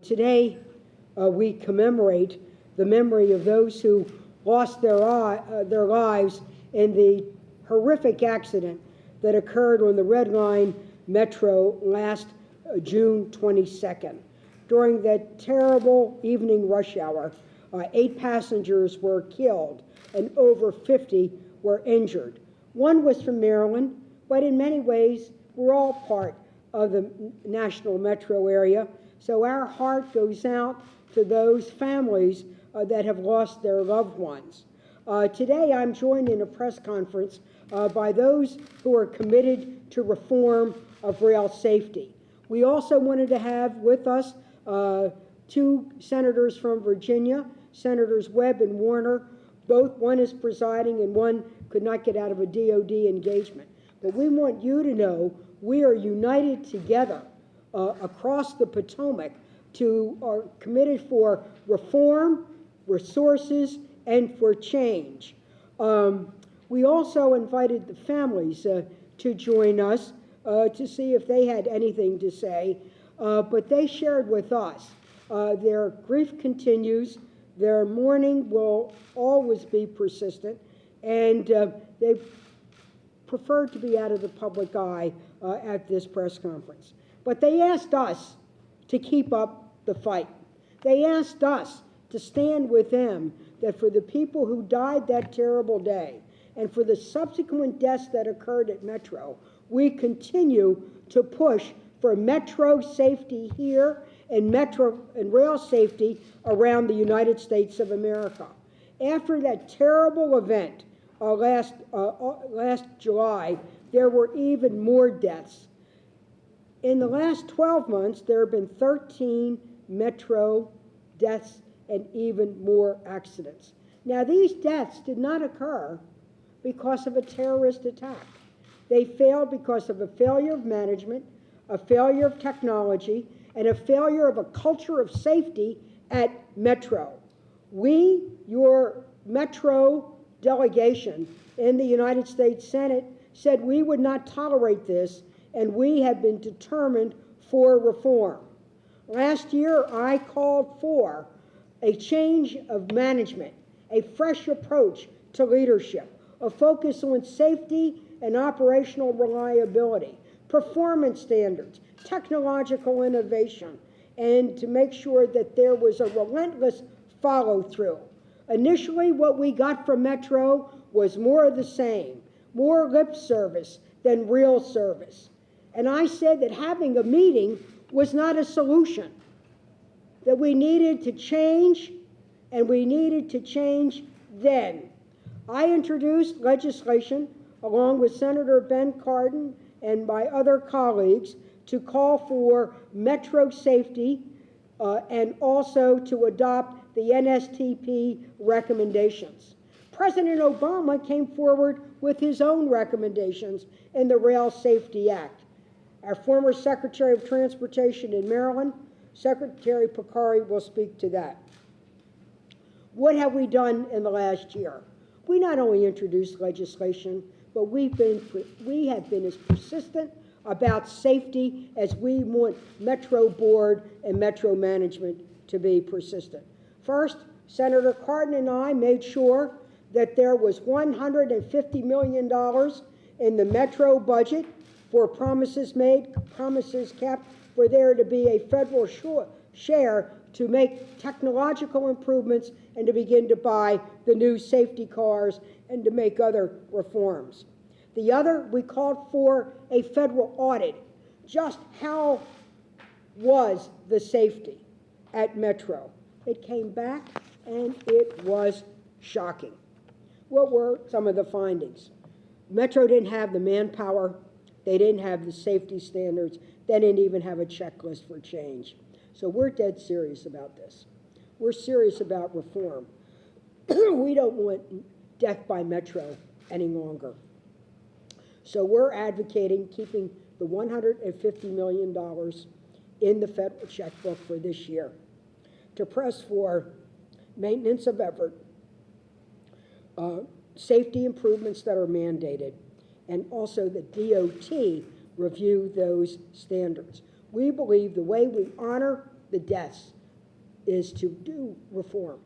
Today, we commemorate the memory of those who lost their lives in the horrific accident that occurred on the Red Line Metro last June 22nd. During that terrible evening rush hour, 8 passengers were killed and over 50 were injured. One was from Maryland, but in many ways, we're all part of the national metro area. So our heart goes out to those families that have lost their loved ones. Today, I'm joined in a press conference by those who are committed to reform of rail safety. We also wanted to have with us 2 senators from Virginia, Senators Webb and Warner. One is presiding and one could not get out of a DOD engagement. But we want you to know we are united together across the Potomac are committed for reform, resources, and for change. We also invited the families to join us to see if they had anything to say, but they shared with us. Their grief continues, their mourning will always be persistent, and they preferred to be out of the public eye at this press conference. But they asked us to keep up the fight. They asked us to stand with them, that for the people who died that terrible day and for the subsequent deaths that occurred at Metro, we continue to push for metro safety here and metro and rail safety around the United States of America. After that terrible event last July, there were even more deaths. In the last 12 months, there have been 13 metro deaths and even more accidents. Now, these deaths did not occur because of a terrorist attack. They failed because of a failure of management, a failure of technology, and a failure of a culture of safety at Metro. We, your Metro delegation in the United States Senate, said we would not tolerate this, and we have been determined for reform. Last year, I called for a change of management, a fresh approach to leadership, a focus on safety and operational reliability, performance standards, technological innovation, and to make sure that there was a relentless follow-through. Initially, what we got from Metro was more of the same, more lip service than real service. And I said that having a meeting was not a solution, that we needed to change, and we needed to change then. I introduced legislation along with Senator Ben Cardin and my other colleagues to call for metro safety and also to adopt the NSTP recommendations. President Obama came forward with his own recommendations in the Rail Safety Act. Our former Secretary of Transportation in Maryland, Secretary Pocari, will speak to that. What have we done in the last year? We not only introduced legislation, but we have been as persistent about safety as we want Metro Board and Metro Management to be persistent. First, Senator Cardin and I made sure that there was $150 million in the Metro budget for promises made, promises kept, for there to be a federal share to make technological improvements and to begin to buy the new safety cars and to make other reforms. The other, we called for a federal audit. Just how was the safety at Metro? It came back and it was shocking. What were some of the findings? Metro didn't have the manpower. They didn't have the safety standards. They didn't even have a checklist for change. So we're dead serious about this. We're serious about reform. We don't want death by Metro any longer. So we're advocating keeping the $150 million in the federal checkbook for this year to press for maintenance of effort, safety improvements that are mandated, and also the DOT review those standards. We believe the way we honor the deaths is to do reform.